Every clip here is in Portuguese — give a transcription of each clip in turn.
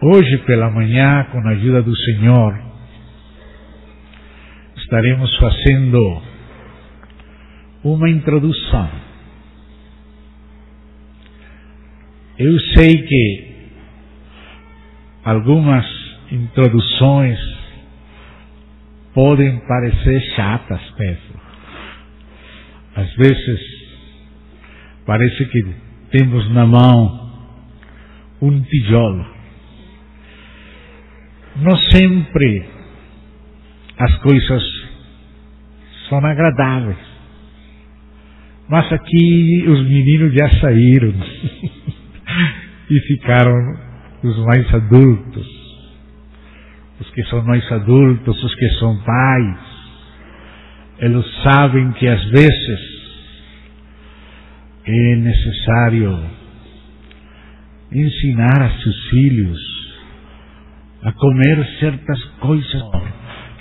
Hoje pela manhã, com a ajuda do Senhor, estaremos fazendo uma introdução. Eu sei que algumas introduções podem parecer chatas mesmo. Às vezes parece que temos na mão um tijolo. Não sempre as coisas são agradáveis. Mas aqui os meninos já saíram e ficaram os mais adultos. Os que são mais adultos, os que são pais, eles sabem que às vezes é necessário ensinar a seus filhos a comer certas coisas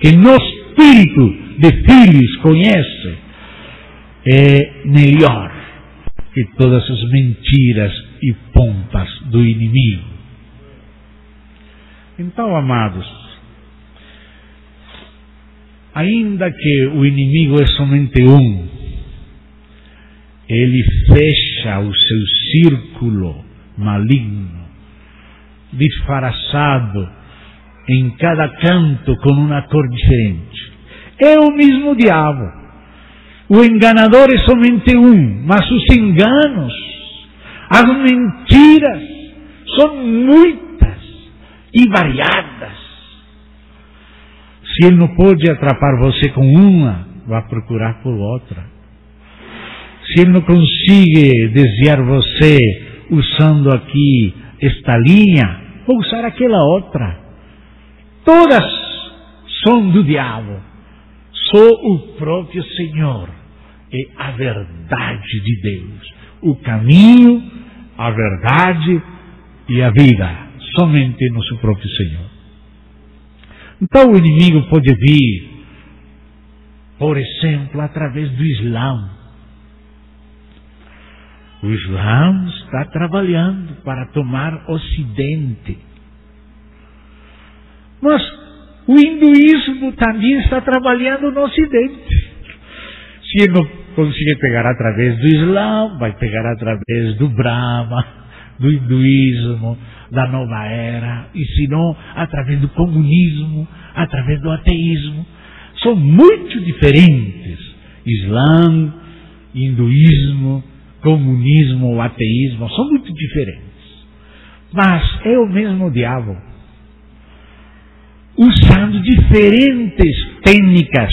que no espírito de filhos conhece, é melhor que todas as mentiras e pompas do inimigo. Então, amados, ainda que o inimigo é somente um, ele fecha o seu círculo maligno, disfarçado em cada canto com uma cor diferente. É o mesmo diabo. O enganador é somente um, mas os enganos, as mentiras são muitas e variadas. Se ele não pode atrapar você com uma, vá procurar por outra. Se ele não consegue desviar você usando aqui esta linha, vou usar aquela outra. Todas são do diabo. Só o próprio Senhor é a verdade de Deus. O caminho, a verdade e a vida. Somente nosso próprio Senhor. Então o inimigo pode vir, por exemplo, através do Islã. O Islã está trabalhando para tomar o Ocidente. Mas o hinduísmo também está trabalhando no Ocidente. Se ele não conseguir pegar através do Islã, vai pegar através do Brahma, do hinduísmo, da nova era, e se não, através do comunismo, através do ateísmo. São muito diferentes. Islã, hinduísmo, comunismo, ateísmo, são muito diferentes. Mas é o mesmo diabo, usando diferentes técnicas,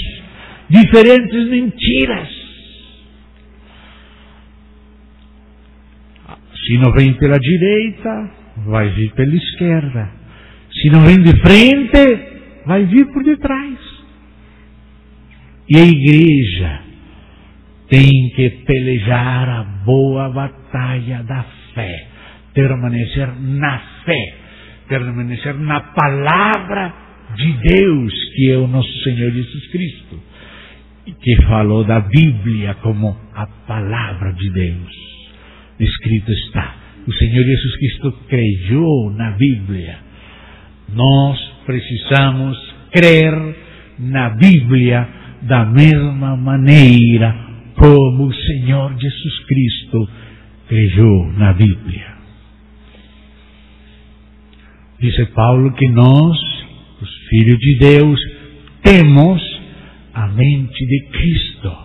diferentes mentiras. Se não vem pela direita, vai vir pela esquerda. Se não vem de frente, vai vir por detrás. E a igreja tem que pelejar a boa batalha da fé, permanecer na fé, permanecer na palavra de Deus, que é o nosso Senhor Jesus Cristo, que falou da Bíblia como a palavra de Deus. Escrito está, o Senhor Jesus Cristo creu na Bíblia. Nós precisamos crer na Bíblia da mesma maneira como o Senhor Jesus Cristo creu na Bíblia. Diz Paulo que nós, os filhos de Deus, temos a mente de Cristo.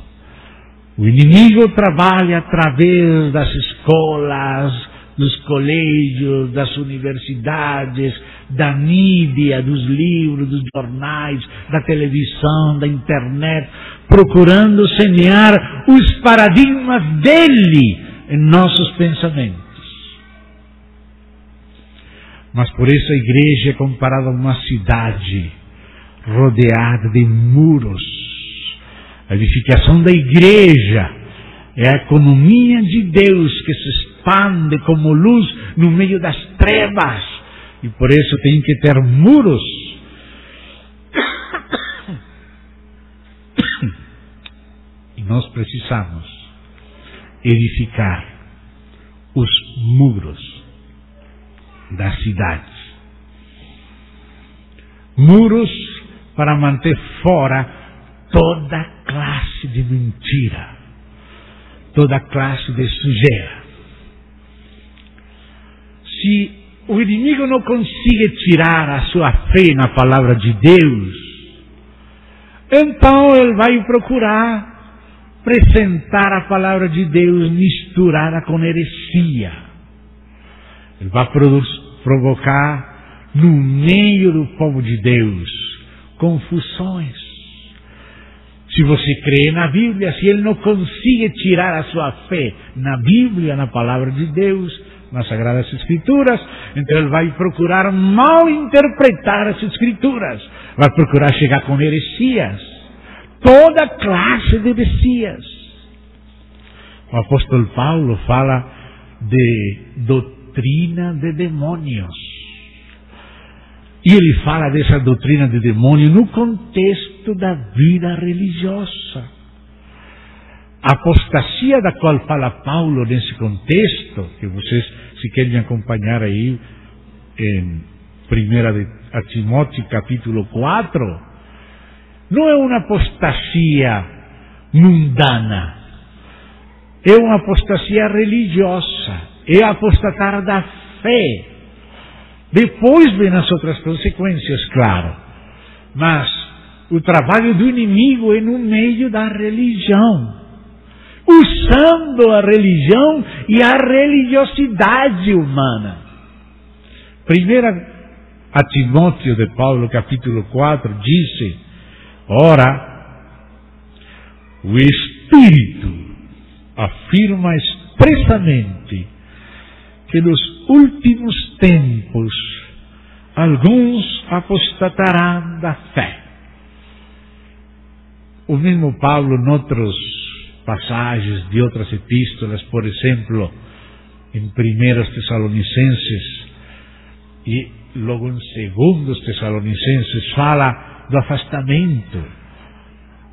O inimigo trabalha através das escolas, dos colégios, das universidades, da mídia, dos livros, dos jornais, da televisão, da internet, procurando semear os paradigmas dele em nossos pensamentos. Mas por isso a igreja é comparada a uma cidade rodeada de muros. A edificação da igreja é a economia de Deus que se expande como luz no meio das trevas. E por isso tem que ter muros. E nós precisamos edificar os muros das cidades. muros para manter fora toda classe de mentira, toda classe de sujeira. Se o inimigo não consegue tirar a sua fé na palavra de Deus, então ele vai procurar apresentar a palavra de Deus misturada com heresia. Ele vai provocar no meio do povo de Deus confusões. Se você crê na Bíblia, se ele não consegue tirar a sua fé na Bíblia, na palavra de Deus, nas Sagradas Escrituras, então ele vai procurar mal interpretar as Escrituras, vai procurar chegar com heresias, toda classe de heresias. O apóstolo Paulo fala de doutrina de demônios. E ele fala dessa doutrina de demônio no contexto da vida religiosa. A apostasia da qual fala Paulo nesse contexto, que vocês, se querem acompanhar aí, em 1 Timóteo capítulo 4, não é uma apostasia mundana, é uma apostasia religiosa, é apostatar da fé. Depois vem as outras consequências, claro, mas o trabalho do inimigo é no meio da religião, usando a religião e a religiosidade humana. 1 Timóteo de Paulo, capítulo 4, diz: ora, o Espírito afirma expressamente que nos últimos tempos alguns apostatarão da fé. O mesmo Paulo, em outras passagens de outras epístolas, por exemplo, em 1 Tessalonicenses e logo em 2 Tessalonicenses, fala do afastamento.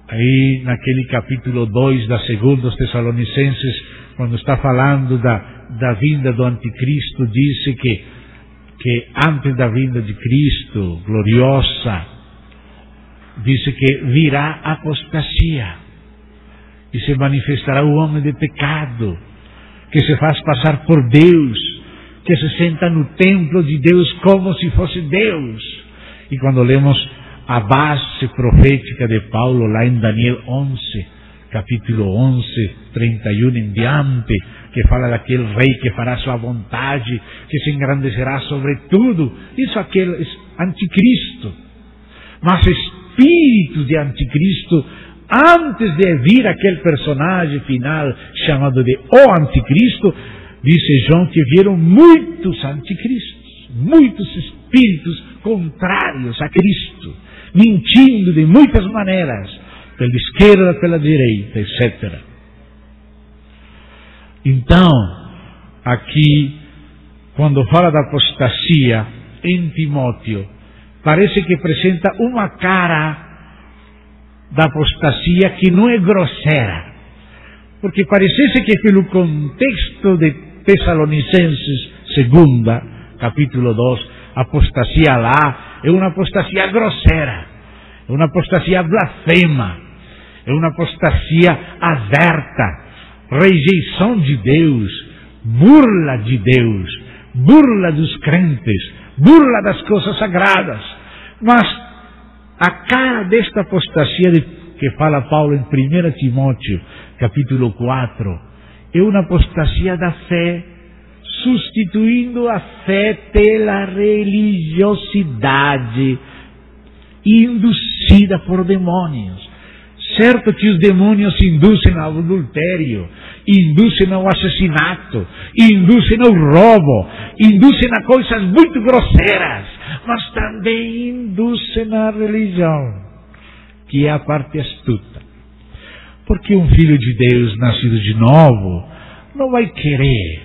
Aí naquele capítulo 2 da 2 Tessalonicenses, quando está falando da vinda do anticristo, diz que antes da vinda de Cristo, gloriosa, diz que virá apostasia e se manifestará o homem de pecado, que se faz passar por Deus, que se senta no templo de Deus como se fosse Deus. E quando lemos a base profética de Paulo lá em Daniel 11, capítulo 11, 31 em diante, que fala daquele rei que fará sua vontade, que se engrandecerá sobre tudo, isso aquele anticristo. Mas espírito de anticristo, antes de vir aquele personagem final chamado de o anticristo, disse João que viram muitos anticristos, muitos espíritos contrários a Cristo, mentindo de muitas maneiras, pela esquerda, pela direita, etc. Então, aqui, quando fala da apostasia em Timóteo, parece que apresenta uma cara da apostasia que não é grosseira, porque parecesse que pelo contexto de Tessalonicenses 2, capítulo 2, a apostasia lá é uma apostasia grosseira, é uma apostasia blasfema, é uma apostasia aberta, rejeição de Deus, burla de Deus, burla dos crentes, burla das coisas sagradas. Mas a cara desta apostasia que fala Paulo em 1 Timóteo, capítulo 4, é uma apostasia da fé, substituindo a fé pela religiosidade induzida por demônios. Certo que os demônios induzem ao adultério, induzem ao assassinato, induzem ao roubo, induzem a coisas muito grosseiras, mas também induzem à religião, que é a parte astuta. Porque um filho de Deus nascido de novo não vai querer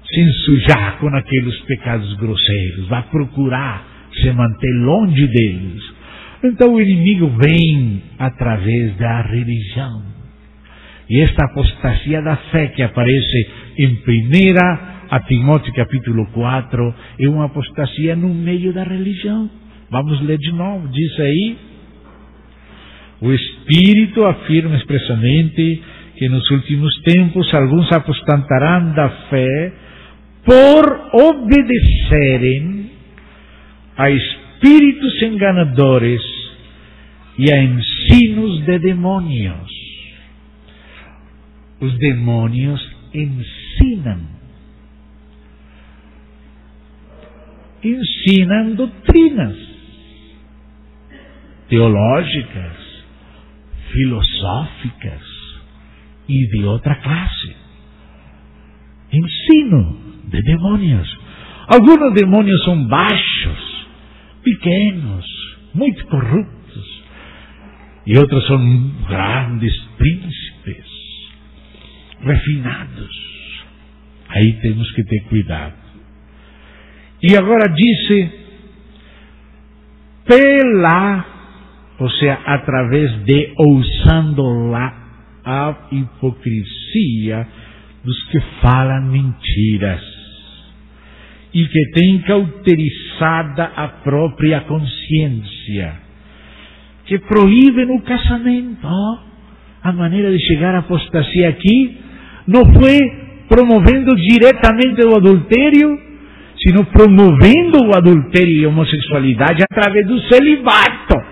se ensujar com aqueles pecados grosseiros, vai procurar se manter longe deles. Então o inimigo vem através da religião. E esta apostasia da fé que aparece em 1 Timóteo capítulo 4 é uma apostasia no meio da religião, Vamos ler de novo. Diz aí: o Espírito afirma expressamente que nos últimos tempos alguns apostatarão da fé por obedecerem a espíritos enganadores e a ensinos de demônios. Os demônios ensinam doutrinas teológicas, filosóficas e de outra classe. Ensino de demônios. Alguns demônios são baixos, pequenos, muito corruptos, e outros são grandes príncipes, refinados. Aí temos que ter cuidado. E agora disse, ou seja, através de, usando a hipocrisia dos que falam mentiras e que têm cauterizada a própria consciência, que proíbem o casamento. A maneira de chegar à apostasia aqui não foi promovendo diretamente o adultério, sino promovendo o adultério e a homossexualidade através do celibato.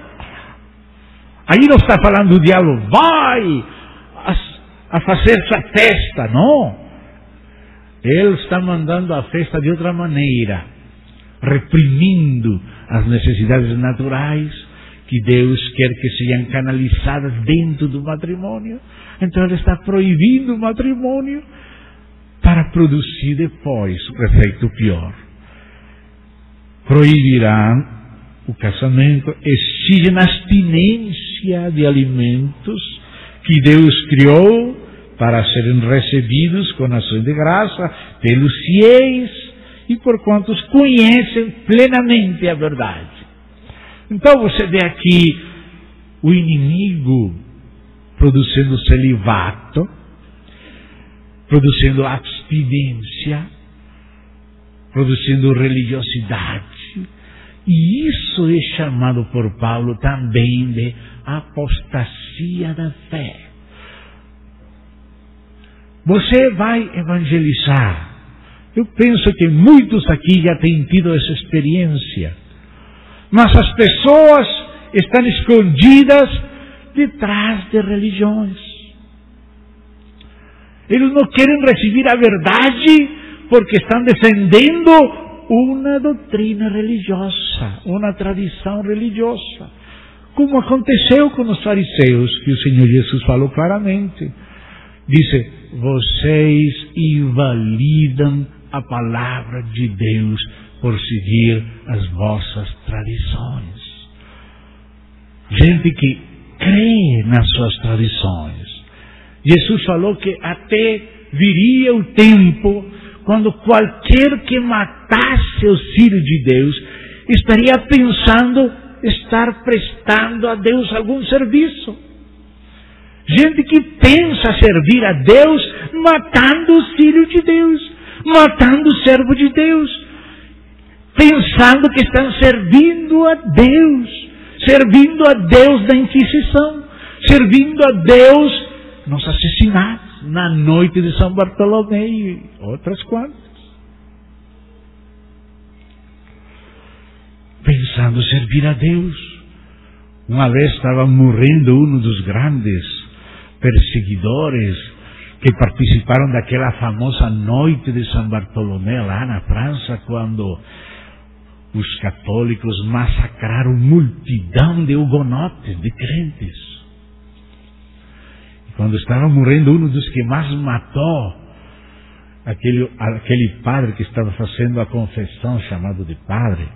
Aí não está falando o diabo, vai a fazer sua festa, não. Ele está mandando a festa de outra maneira, reprimindo as necessidades naturais que Deus quer que sejam canalizadas dentro do matrimônio. Então ele está proibindo o matrimônio para produzir depois o efeito pior. Proibirão o casamento, exigem abstinência de alimentos que Deus criou para serem recebidos com ações de graça pelos fiéis e por quantos conhecem plenamente a verdade. Então você vê aqui o inimigo produzindo celibato, produzindo abstinência, produzindo religiosidade. E isso é chamado por Paulo também de apostasia da fé. Você vai evangelizar. Eu penso que muitos aqui já têm tido essa experiência. Mas as pessoas estão escondidas detrás de religiões. Eles não querem receber a verdade porque estão defendendo uma doutrina religiosa, uma tradição religiosa. Como aconteceu com os fariseus, que o Senhor Jesus falou claramente. Disse, vocês invalidam a palavra de Deus por seguir as vossas tradições. Gente que crê nas suas tradições. Jesus falou que até viria o tempo quando qualquer que matasse os filhos de Deus estaria pensando estar prestando a Deus algum serviço. Gente que pensa servir a Deus matando os filhos de Deus, matando o servo de Deus, pensando que estão servindo a Deus da Inquisição, servindo a Deus nos assassinatos, na noite de São Bartolomeu e outras quantas. Pensando servir a Deus. Uma vez estava morrendo um dos grandes perseguidores que participaram daquela famosa noite de São Bartolomeu lá na França, quando os católicos massacraram multidão de hugonotes, de crentes. Quando estava morrendo um dos que mais matou, aquele padre que estava fazendo a confissão, chamado de padre,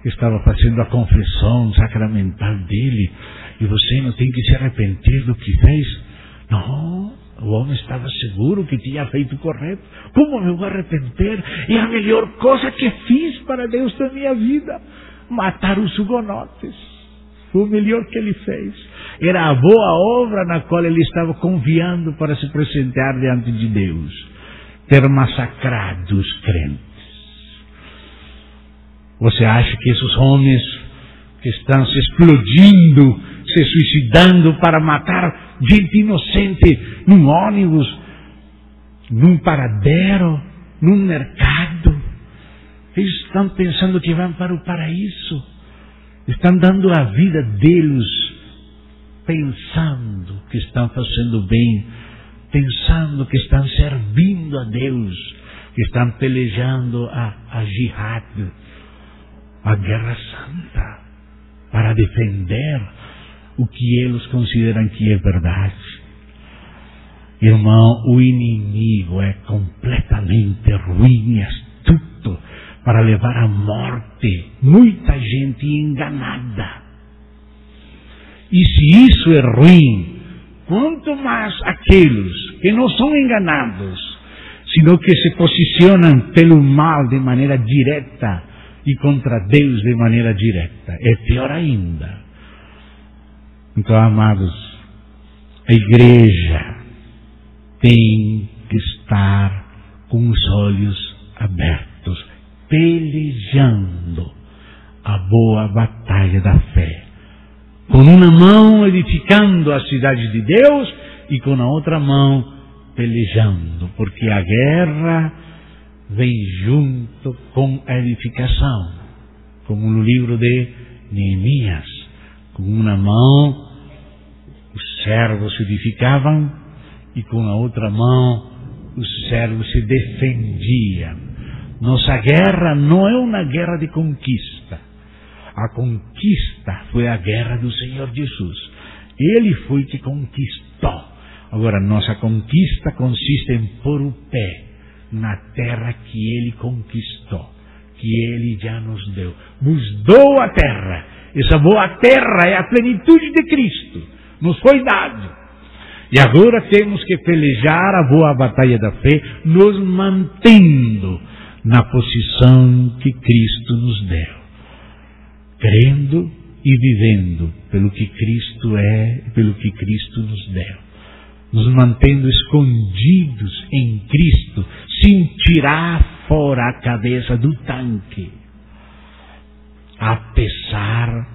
que estava fazendo a confissão sacramental dele, e você não tem que se arrepender do que fez. Não, o homem estava seguro que tinha feito correto. Como eu vou arrepender? É a melhor coisa que fiz para Deus na minha vida. Matar os hugonotes. Foi o melhor que ele fez. Era a boa obra na qual ele estava confiando para se presentar diante de Deus. Ter massacrado os crentes. Você acha que esses homens que estão se explodindo, se suicidando para matar gente inocente num ônibus, num paradero, num mercado. Eles estão pensando que vão para o paraíso. Estão dando a vida deles, pensando que estão fazendo bem, pensando que estão servindo a Deus, que estão pelejando a jihad, a guerra santa, para defender o que eles consideram que é verdade. Irmão, o inimigo é completamente ruim e astuto para levar à morte muita gente enganada. E se isso é ruim, quanto mais aqueles que não são enganados, sino que se posicionam pelo mal de maneira direta e contra Deus de maneira direta. É pior ainda. Então, amados, a igreja tem que estar com os olhos abertos, pelejando a boa batalha da fé. Com uma mão edificando a cidade de Deus e com a outra mão pelejando, porque a guerra vem junto com a edificação, como no livro de Neemias. Com uma mão os servos se edificavam e com a outra mão os servos se defendiam. Nossa guerra não é uma guerra de conquista. A conquista foi a guerra do Senhor Jesus. Ele foi que conquistou. Agora, nossa conquista consiste em pôr o pé na terra que Ele conquistou, que Ele já nos deu. Nos deu a terra. Essa boa terra é a plenitude de Cristo. Nos foi dado. E agora temos que pelejar a boa batalha da fé, nos mantendo na posição que Cristo nos deu. Crendo e vivendo pelo que Cristo é e pelo que Cristo nos deu. Nos mantendo escondidos em Cristo, sem tirar fora a cabeça do tanque, apesar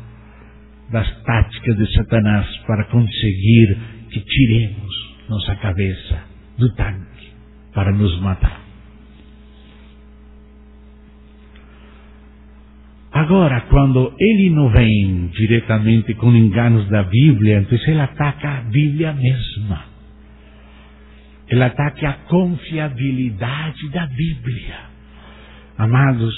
das táticas de Satanás para conseguir que tiremos nossa cabeça do tanque para nos matar. Agora, quando ele não vem diretamente com enganos da Bíblia, então ele ataca a Bíblia mesma. Ele ataca a confiabilidade da Bíblia. Amados,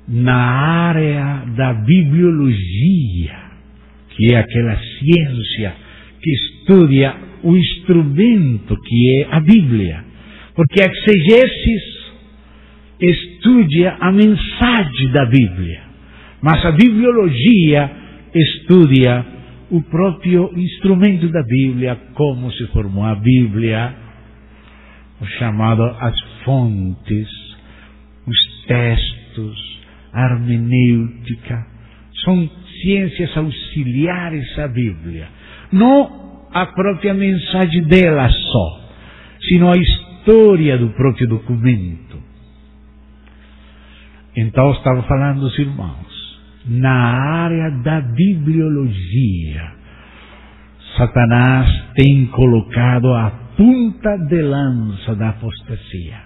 na área da bibliologia, que é aquela ciência que estuda o instrumento que é a Bíblia, porque a exegesis estuda a mensagem da Bíblia, mas a bibliologia estuda o próprio instrumento da Bíblia, como se formou a Bíblia, o chamado as fontes, os textos, a hermenêutica, são ciências auxiliares à Bíblia. Não a própria mensagem dela só, sino a história do próprio documento. Então, estava falando os irmãos, na área da bibliologia, Satanás tem colocado a ponta de lança da apostasia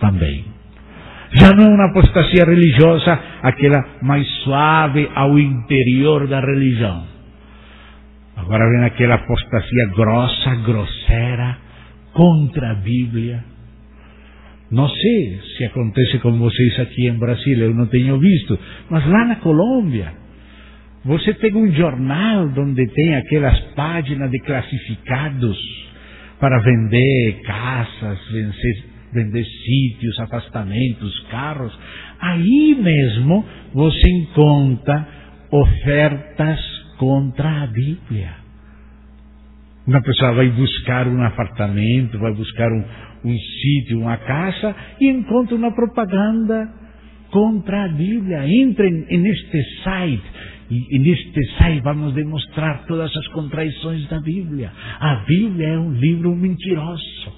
também. Já não é uma apostasia religiosa, aquela mais suave ao interior da religião. Agora vem aquela apostasia grossa, grosseira, contra a Bíblia. Não sei se acontece com vocês aqui em Brasília, eu não tenho visto, mas lá na Colômbia, você pega um jornal onde tem aquelas páginas de classificados para vender casas, vender sítios, apartamentos, carros. Aí mesmo você encontra ofertas contra a Bíblia. Uma pessoa vai buscar um apartamento, vai buscar um sítio, uma casa, e encontra uma propaganda contra a Bíblia. Entrem neste site, e neste site vamos demonstrar todas as contradições da Bíblia. A Bíblia é um livro mentiroso.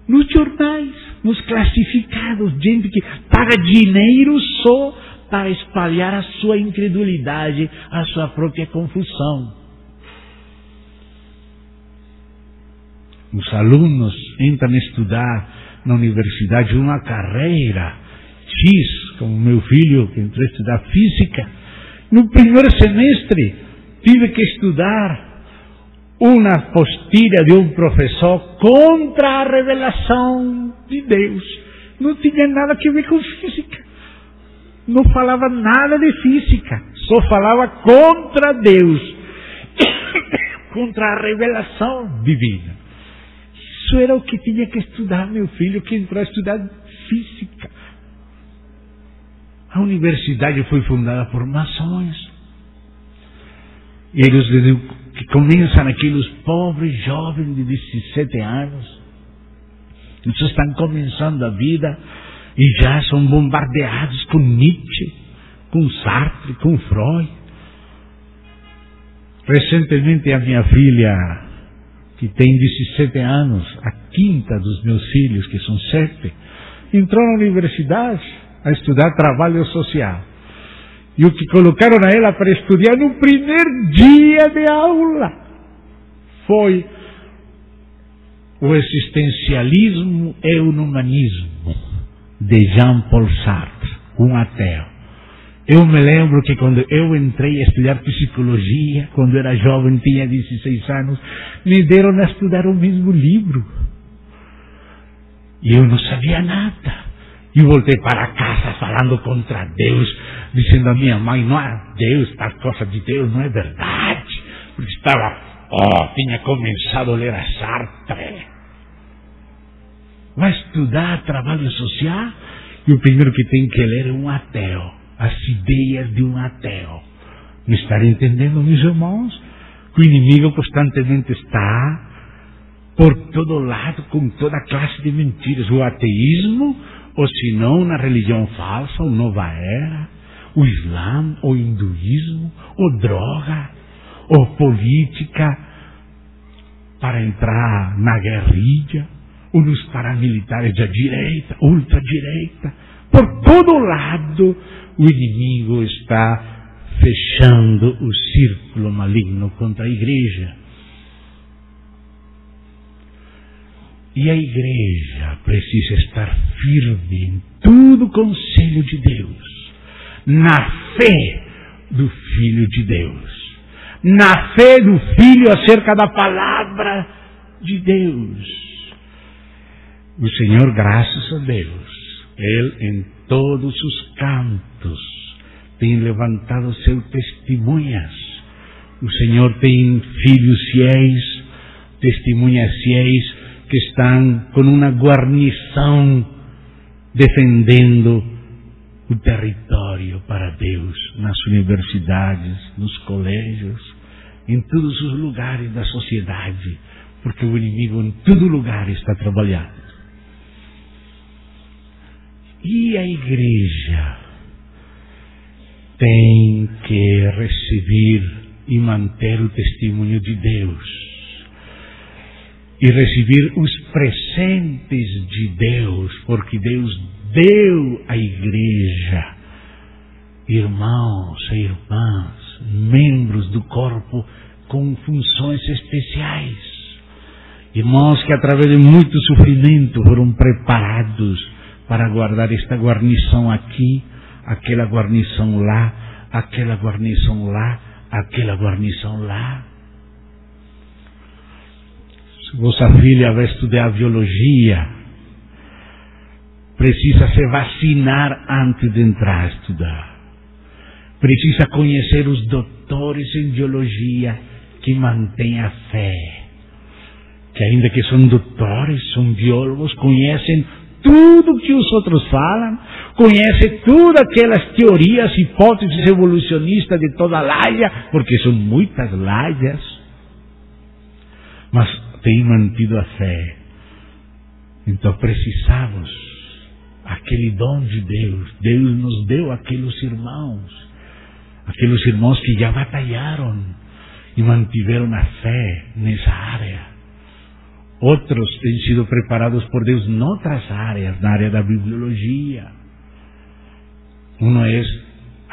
Nos jornais, nos classificados, gente que paga dinheiro só para espalhar a sua incredulidade, a sua própria confusão. Os alunos entram a estudar na universidade uma carreira X, como meu filho que entrou a estudar física. No primeiro semestre tive que estudar uma apostila de um professor contra a revelação de Deus. Não tinha nada a ver com física. Não falava nada de física. Só falava contra Deus. Contra a revelação divina. Isso era o que tinha que estudar meu filho, que entrou a estudar física. A universidade foi fundada por maçons. E eles que começam aqueles pobres jovens de 17 anos. Eles estão começando a vida e já são bombardeados com Nietzsche, com Sartre, com Freud. Recentemente a minha filha, que tem 17 anos, a quinta dos meus filhos, que são 7, entrou na universidade a estudar trabalho social. E o que colocaram a ela para estudar no primeiro dia de aula foi o existencialismo e o humanismo de Jean-Paul Sartre, um ateu. Eu me lembro que quando eu entrei a estudar psicologia, quando era jovem, tinha 16 anos, me deram a estudar o mesmo livro. E eu não sabia nada. E voltei para casa falando contra Deus, dizendo a minha mãe, não é Deus, tal coisa de Deus não é verdade. Porque tinha começado a ler a Sartre. Vai estudar trabalho social e o primeiro que tem que ler é um ateu. As ideias de um ateu. Me estarem entendendo, meus irmãos? Que o inimigo constantemente está por todo lado com toda classe de mentiras. O ateísmo, ou se não, na religião falsa, ou nova era, o Islã, o hinduísmo, ou droga, ou política, para entrar na guerrilha, ou nos paramilitares da direita, ultradireita. Por todo lado, o inimigo está fechando o círculo maligno contra a igreja. E a igreja precisa estar firme em todo o conselho de Deus, na fé do Filho de Deus, na fé do Filho acerca da palavra de Deus. O Senhor, graças a Deus, Ele em todos os cantos tem levantado seus testemunhas. O Senhor tem filhos fiéis, testemunhas fiéis, que estão com uma guarnição defendendo o território para Deus, nas universidades, nos colégios, em todos os lugares da sociedade, porque o inimigo em todo lugar está trabalhando. E a igreja tem que receber e manter o testemunho de Deus. E receber os presentes de Deus, porque Deus deu à igreja irmãos e irmãs, membros do corpo com funções especiais. Irmãos que através de muito sofrimento foram preparados para guardar esta guarnição aqui, aquela guarnição lá, aquela guarnição lá, aquela guarnição lá. Se vossa filha vai estudar biologia, precisa se vacinar antes de entrar a estudar. Precisa conhecer os doutores em biologia que mantêm a fé. Que ainda que são doutores, são biólogos, conhecem tudo que os outros falam, conhecem todas aquelas teorias, hipóteses evolucionistas de toda a laia, porque são muitas laias, mas têm mantido a fé. Então precisamos, aquele dom de Deus, Deus nos deu aqueles irmãos que já batalharam e mantiveram a fé nessa área. Outros têm sido preparados por Deus em outras áreas, na área da bibliologia. Um é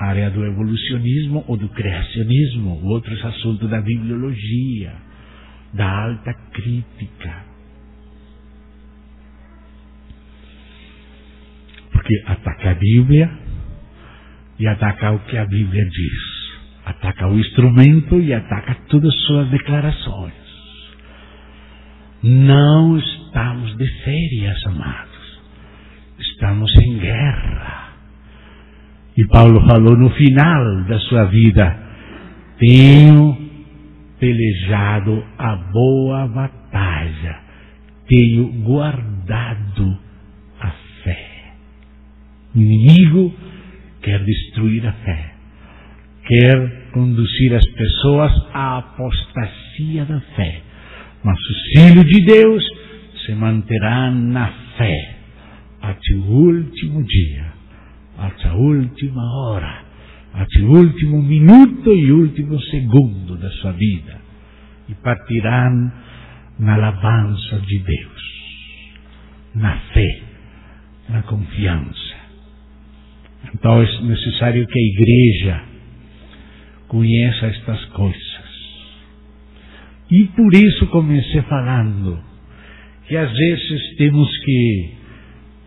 área do evolucionismo ou do criacionismo, outros assuntos da bibliologia, da alta crítica. Porque ataca a Bíblia e ataca o que a Bíblia diz. Ataca o instrumento e ataca todas as suas declarações. Não estamos de férias, amados. Estamos em guerra. E Paulo falou no final da sua vida: tenho pelejado a boa batalha, tenho guardado a fé. O inimigo quer destruir a fé, quer conduzir as pessoas à apostasia da fé, mas os filhos de Deus se manterão na fé até o último dia, até a última hora, até o último minuto e último segundo da sua vida, e partirão na alabança de Deus, na fé, na confiança. Então é necessário que a igreja conheça estas coisas. E por isso comecei falando que às vezes temos que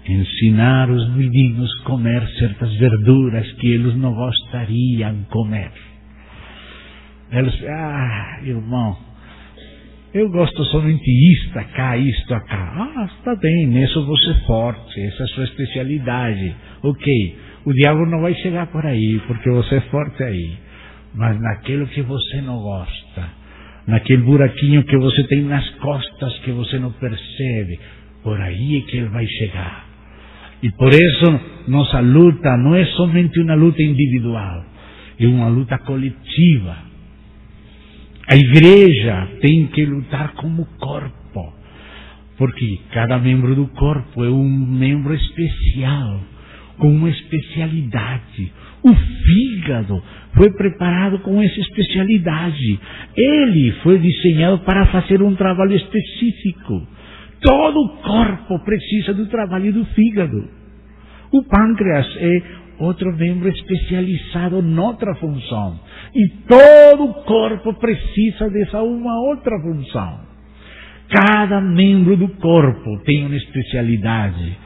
ensinar os meninos a comer certas verduras que eles não gostariam de comer. Eles, irmão, eu gosto somente isto acá, isto acá. Está bem, nisso você é forte, essa é a sua especialidade. Ok, o diabo não vai chegar por aí, porque você é forte aí. Mas naquilo que você não gosta, naquele buraquinho que você tem nas costas que você não percebe, por aí é que ele vai chegar. E por isso nossa luta não é somente uma luta individual, é uma luta coletiva. A igreja tem que lutar como corpo, porque cada membro do corpo é um membro especial, com uma especialidade. O fígado foi preparado com essa especialidade. Ele foi desenhado para fazer um trabalho específico. Todo o corpo precisa do trabalho do fígado. O pâncreas é outro membro especializado noutra função. E todo o corpo precisa dessa uma outra função. Cada membro do corpo tem uma especialidade.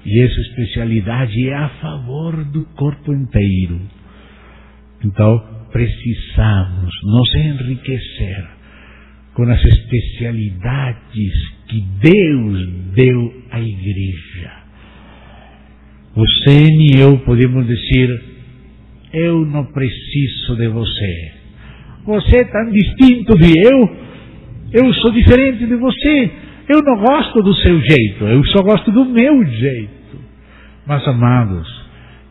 E essa especialidade é a favor do corpo inteiro. Então, precisamos nos enriquecer com as especialidades que Deus deu à igreja. Você e eu podemos dizer: eu não preciso de você. Você é tão distinto de eu sou diferente de você. Eu não gosto do seu jeito, eu só gosto do meu jeito. Mas, amados,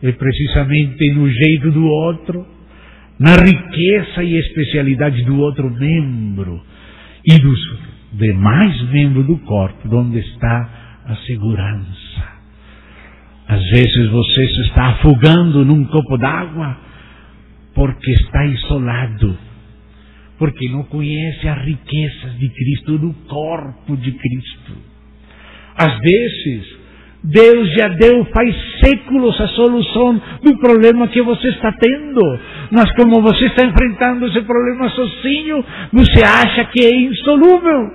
é precisamente no jeito do outro, na riqueza e especialidade do outro membro e dos demais membros do corpo, onde está a segurança. Às vezes você se está afogando num copo d'água porque está isolado, porque não conhece as riquezas de Cristo, do corpo de Cristo. Às vezes, Deus já deu faz séculos a solução do problema que você está tendo, mas como você está enfrentando esse problema sozinho, você acha que é insolúvel.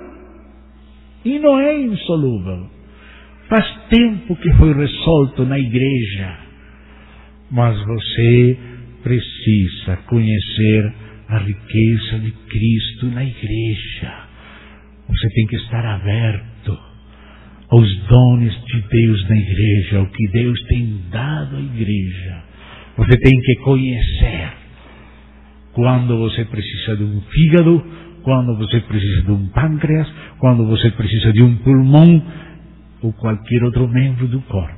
E não é insolúvel. Faz tempo que foi resolto na igreja, mas você precisa conhecer a riqueza de Cristo na igreja. Você tem que estar aberto aos dons de Deus na igreja, ao que Deus tem dado à igreja. Você tem que conhecer quando você precisa de um fígado, quando você precisa de um pâncreas, quando você precisa de um pulmão ou qualquer outro membro do corpo.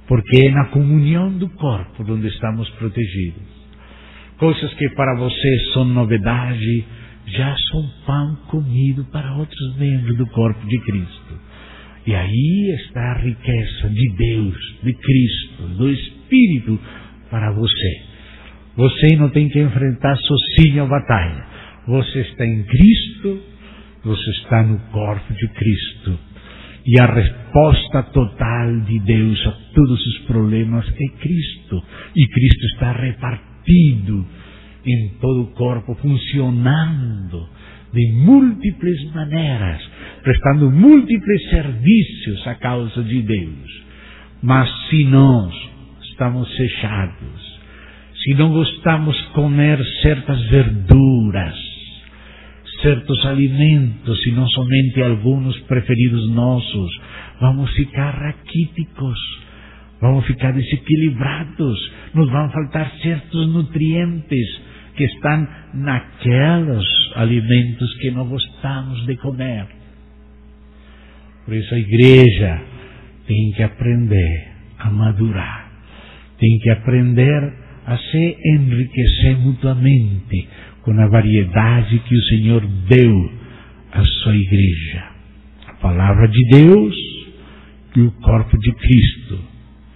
Porque é na comunhão do corpo onde estamos protegidos. Coisas que para você são novidade, já são pão comido para outros membros do corpo de Cristo. E aí está a riqueza de Deus, de Cristo, do Espírito para você. Você não tem que enfrentar sozinho a batalha. Você está em Cristo, você está no corpo de Cristo. E a resposta total de Deus a todos os problemas é Cristo. E Cristo está repartido em todo o corpo, funcionando de múltiplas maneiras, prestando múltiplos serviços à causa de Deus. Mas se nós estamos fechados, se não gostamos de comer certas verduras, certos alimentos, e não somente alguns preferidos nossos, vamos ficar raquíticos, vamos ficar desequilibrados, nos vão faltar certos nutrientes que estão naqueles alimentos que não gostamos de comer. Por isso a igreja tem que aprender a madurar, tem que aprender a se enriquecer mutuamente com a variedade que o Senhor deu à sua igreja. A palavra de Deus e o corpo de Cristo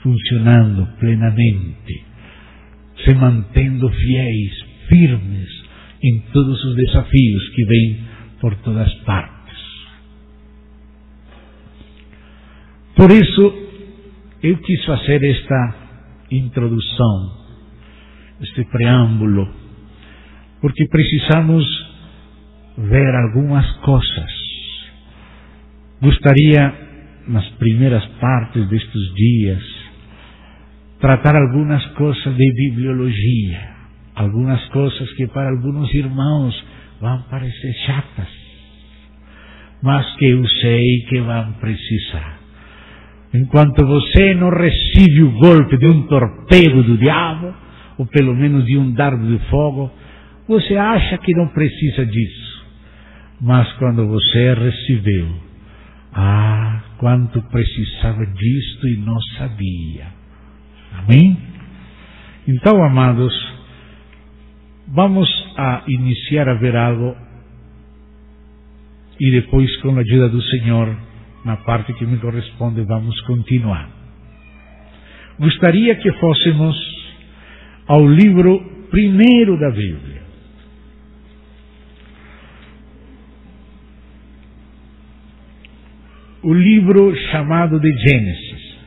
funcionando plenamente, se mantendo fiéis, firmes em todos os desafios que vêm por todas partes. Por isso, eu quis fazer esta introdução, este preâmbulo, porque precisamos ver algumas coisas. Gostaria, nas primeiras partes destes dias, tratar algumas coisas de bibliologia, algumas coisas que para alguns irmãos vão parecer chatas, mas que eu sei que vão precisar. Enquanto você não recebe o golpe de um torpedo do diabo, ou pelo menos de um dardo de fogo, você acha que não precisa disso. Mas quando você recebeu, quanto precisava disto e não sabia. Amém? Então, amados, vamos a iniciar a ver algo e depois, com a ajuda do Senhor, na parte que me corresponde, vamos continuar. Gostaria que fôssemos ao livro primeiro da Bíblia. O livro chamado de Gênesis.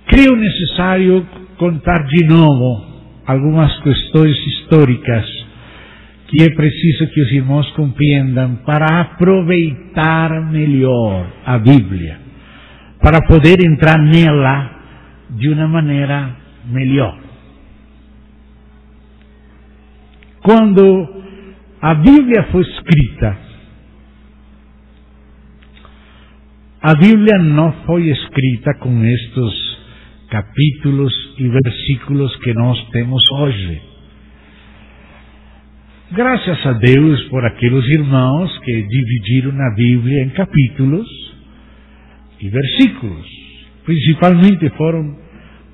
Creio necessário contar de novo algumas questões históricas que é preciso que os irmãos compreendam para aproveitar melhor a Bíblia, para poder entrar nela de uma maneira melhor. Quando a Bíblia foi escrita, a Bíblia não foi escrita com estes capítulos e versículos que nós temos hoje. Graças a Deus por aqueles irmãos que dividiram a Bíblia em capítulos e versículos. Principalmente foram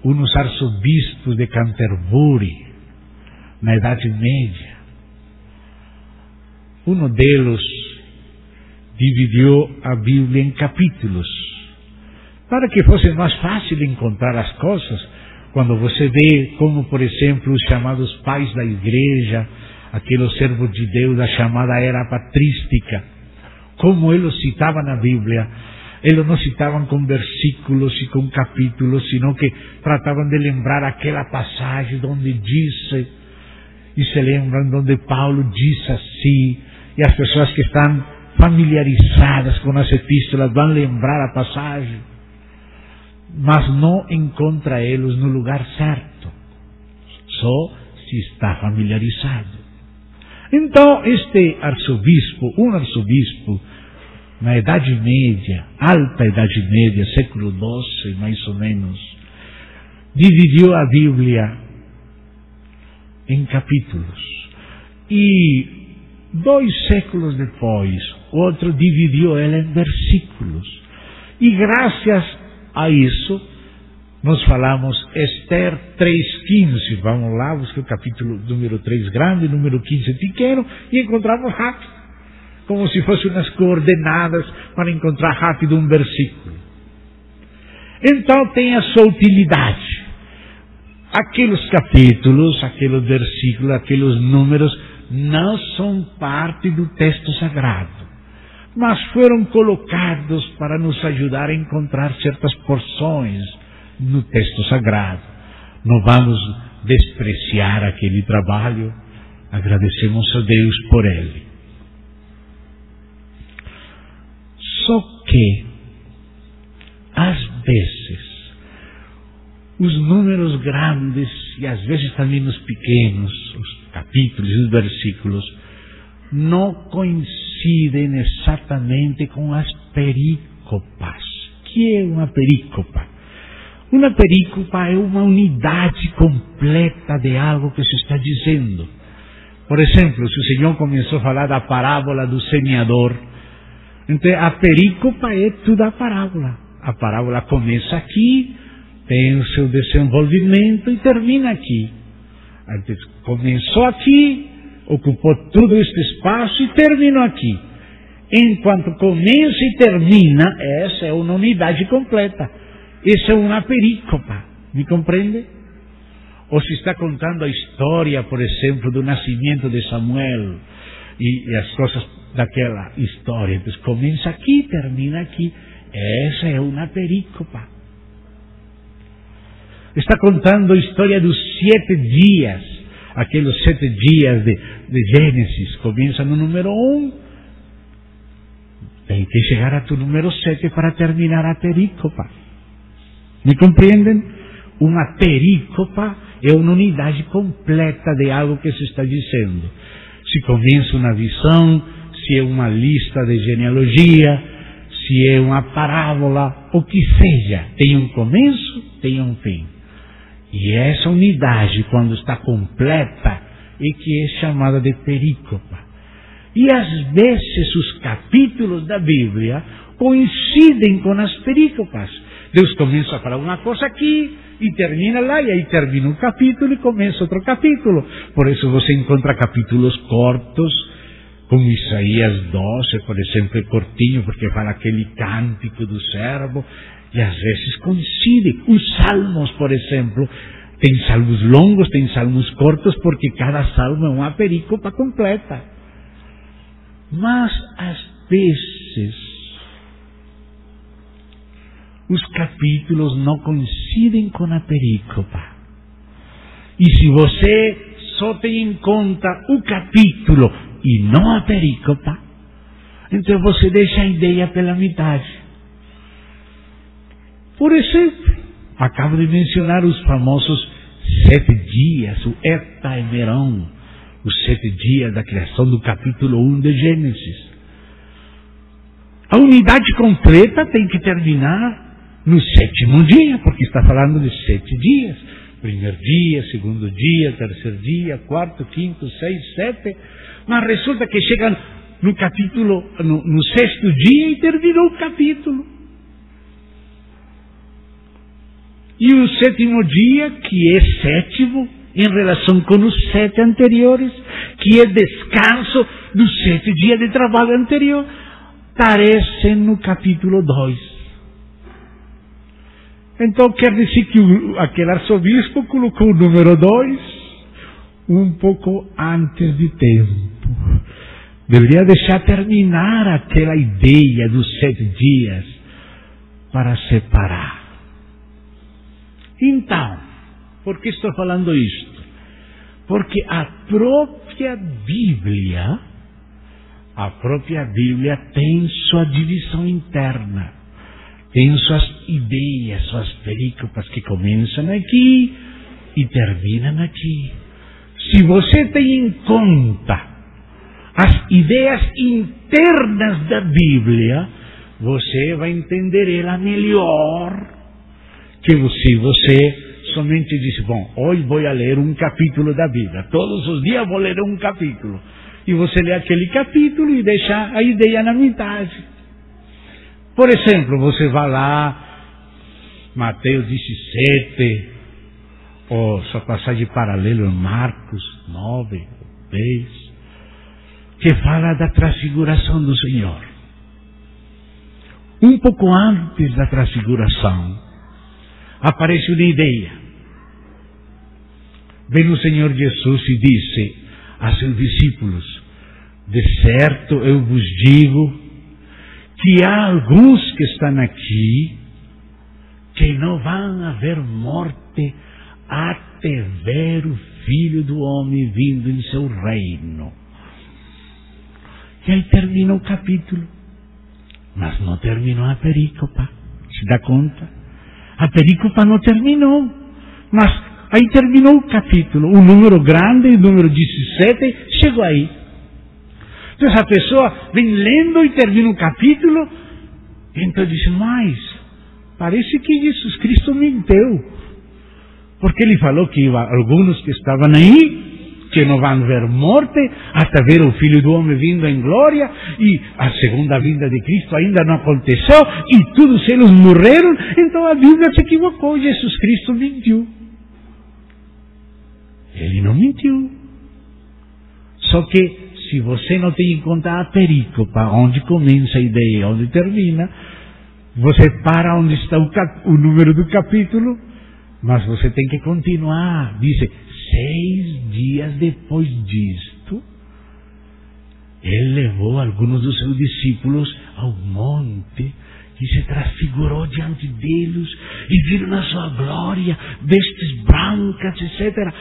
uns arcebispos de Canterbury, na Idade Média. Um deles dividiu a Bíblia em capítulos, para que fosse mais fácil encontrar as coisas. Quando você vê como, por exemplo, os chamados pais da igreja, aqueles servos de Deus da chamada era patrística, como eles citavam na Bíblia, eles não citavam com versículos e com capítulos, sino que tratavam de lembrar aquela passagem onde disse, e se lembram onde Paulo disse assim, e as pessoas que estão familiarizadas com as epístolas vão lembrar a passagem, mas não encontra eles no lugar certo, só se está familiarizado. Então, este arcebispo, um arcebispo, na Idade Média, alta Idade Média, século XII, mais ou menos, dividiu a Bíblia em capítulos. E 2 séculos depois, outro dividiu ela em versículos. E graças a isso, nós falamos Esther 3,15. Vamos lá, busca o capítulo número 3 grande, número 15 pequeno, e encontramos rápido, como se fossem umas coordenadas para encontrar rápido um versículo. Então tem a sua utilidade. Aqueles capítulos, aqueles versículos, aqueles números não são parte do texto sagrado, mas foram colocados para nos ajudar a encontrar certas porções no texto sagrado. Não vamos despreciar aquele trabalho, agradecemos a Deus por ele. Só que, às vezes, os números grandes e às vezes também os pequenos, os capítulos e os versículos, não coincidem exatamente com as perícopas. O que é uma perícopa? Uma perícopa é uma unidade completa de algo que se está dizendo. Por exemplo, se o Senhor começou a falar da parábola do semeador, então a perícopa é toda a parábola. A parábola começa aqui, tem o seu desenvolvimento e termina aqui. Então, começou aqui, ocupou todo este espaço e terminou aqui. Enquanto começa e termina, essa é uma unidade completa. Essa é uma perícopa, me compreende? Ou se está contando a história, por exemplo, do nascimento de Samuel e as coisas daquela história. Então, começa aqui e termina aqui. Essa é uma perícopa. Está contando a história dos 7 dias, aqueles 7 dias de Gênesis. Começa no número 1, tem que chegar até o número 7 para terminar a perícopa. Me compreendem? Uma perícopa é uma unidade completa de algo que se está dizendo. Se começa uma visão, se é uma lista de genealogia, se é uma parábola, o que seja, tem um começo, tem um fim. E essa unidade, quando está completa, é que é chamada de perícopa. E às vezes os capítulos da Bíblia coincidem com as perícopas. Deus começa a falar uma coisa aqui e termina lá, e aí termina um capítulo e começa outro capítulo. Por isso você encontra capítulos curtos, como Isaías 12, por exemplo, é curtinho, porque fala aquele cântico do servo, e às vezes coincide. Os salmos, por exemplo, tem salmos longos, tem salmos curtos, porque cada salmo é uma perícopa completa. Mas, às vezes, os capítulos não coincidem com a perícopa. E se você só tem em conta o capítulo e não a perícopa, então você deixa a ideia pela metade. Por exemplo, acabo de mencionar os famosos 7 dias, o Eta e Merão, os 7 dias da criação do capítulo 1 de Gênesis. A unidade completa tem que terminar no 7º dia, porque está falando de 7 dias. 1º dia, 2º dia, 3º dia, 4º, 5º, 6º, 7º. Mas resulta que chega no capítulo, no 6º dia e terminou o capítulo. E o 7º dia, que é 7º, em relação com os 7 anteriores, que é descanso dos 7 dias de trabalho anterior, aparece no capítulo 2. Então quer dizer que aquele arcebispo colocou o número 2 um pouco antes de tempo. Deveria deixar terminar aquela ideia dos 7 dias para separar. Então, por que estou falando isto? Porque a própria Bíblia tem sua divisão interna. Tem suas ideias, suas perícopas que começam aqui e terminam aqui. Se você tem em conta as ideias internas da Bíblia, você vai entender ela melhor que se você somente diz, bom, hoje vou ler um capítulo da Bíblia, todos os dias vou ler um capítulo. E você lê aquele capítulo e deixa a ideia na metade. Por exemplo, você vai lá, Mateus 17, ou sua passagem paralela em Marcos 9, 10, que fala da transfiguração do Senhor. Um pouco antes da transfiguração, aparece uma ideia. Vem o Senhor Jesus e disse, a seus discípulos: de certo eu vos digo que há alguns que estão aqui que não vão haver morte até ver o Filho do Homem vindo em seu reino. E aí termina o capítulo. Mas não terminou a perícopa. Se dá conta? A perícopa não terminou. Mas aí terminou o capítulo. O número grande, o número 17, chegou aí. Então essa pessoa vem lendo e termina o capítulo. E então diz: mas parece que Jesus Cristo mentiu. Porque ele falou que alguns que estavam aí, que não vão ver morte, até ver o Filho do Homem vindo em glória, e a segunda vinda de Cristo ainda não aconteceu, e todos eles morreram. Então a Bíblia se equivocou, Jesus Cristo mentiu. Ele não mentiu. Só que, se você não tem em conta a perícopa, onde começa a ideia, onde termina, você para onde está o número do capítulo, mas você tem que continuar. Diz: 6 dias depois disto, ele levou alguns dos seus discípulos ao monte e se transfigurou diante deles, e viram a sua glória, vestes brancas, etc.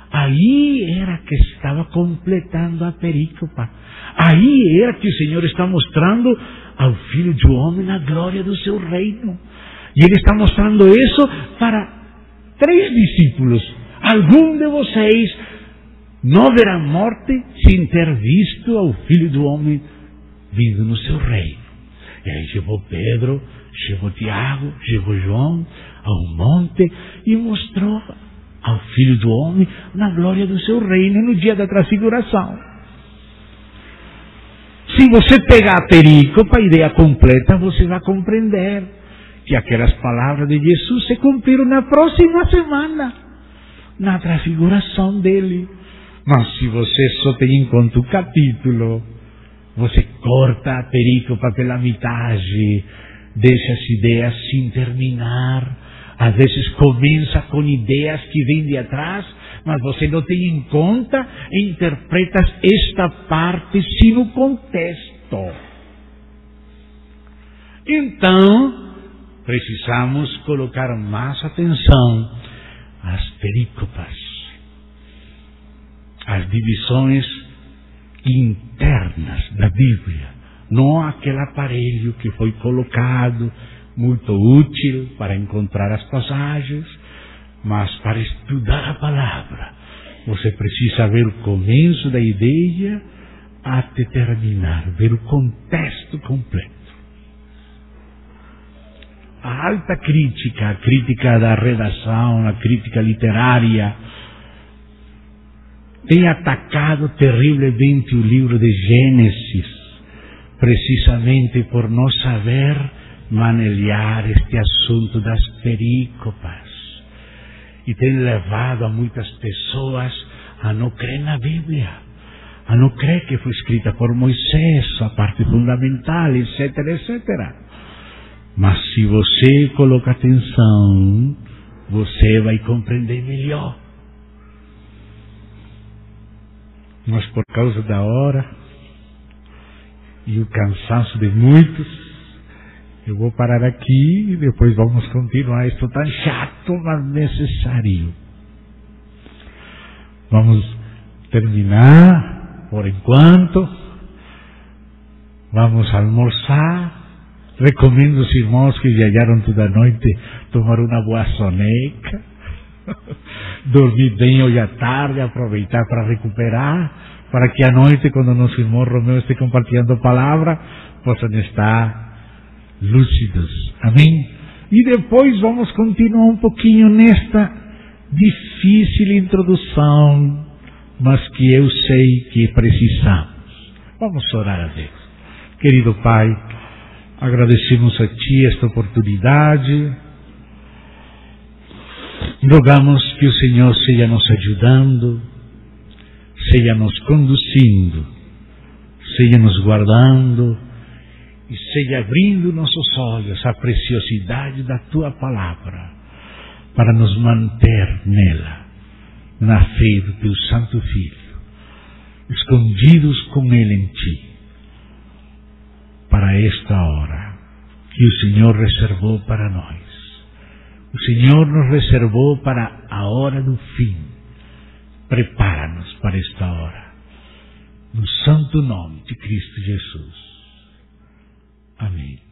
Aí era que estava completando a perícopa. Aí era que o Senhor está mostrando ao Filho do Homem na glória do seu reino. E Ele está mostrando isso para 3 discípulos: algum de vocês não verá morte sem ter visto ao Filho do Homem vindo no seu reino. E aí chegou Pedro, chegou Tiago, chegou João ao monte e mostrou ao Filho do Homem na glória do seu reino no dia da transfiguração. Se você pegar a perícopa, a ideia completa, você vai compreender que aquelas palavras de Jesus se cumpriram na próxima semana, na transfiguração dele. Mas se você só tem em conta o capítulo, você corta a perícopa pela metade, deixa as ideias sem terminar. Às vezes começa com ideias que vêm de atrás, mas você não tem em conta e interpreta esta parte sem o contexto. Então, precisamos colocar mais atenção às perícopas, às divisões internas da Bíblia, não aquele aparelho que foi colocado, muito útil para encontrar as passagens, mas para estudar a palavra, você precisa ver o começo da ideia até terminar, ver o contexto completo. A alta crítica, a crítica da redação, a crítica literária, tem atacado terrivelmente o livro de Gênesis, precisamente por não saber manejar este assunto das perícopas. E tem levado a muitas pessoas a não crer na Bíblia, a não crer que foi escrita por Moisés, a parte fundamental, etc, etc. Mas se você coloca atenção, você vai compreender melhor. Mas por causa da hora e o cansaço de muitos, eu vou parar aqui e depois vamos continuar. Isto tão chato, mas necessário. Vamos terminar por enquanto. Vamos almoçar. Recomendo aos irmãos que viajaram toda a noite tomar uma boa soneca, dormir bem hoje à tarde, aproveitar para recuperar, para que à noite, quando nosso irmão Romeu esteja compartilhando a palavra, possam estar lúcidos. Amém? E depois vamos continuar um pouquinho nesta difícil introdução, mas que eu sei que precisamos. Vamos orar a Deus. Querido Pai, agradecemos a Ti esta oportunidade. Rogamos que o Senhor seja nos ajudando, seja nos conduzindo, seja nos guardando e seja abrindo nossos olhos à preciosidade da Tua palavra, para nos manter nela, na fé do Teu Santo Filho. escondidos com Ele em Ti, para esta hora que o Senhor reservou para nós. O Senhor nos reservou para a hora do fim. Prepara-nos para esta hora. No santo nome de Cristo Jesus. Amém.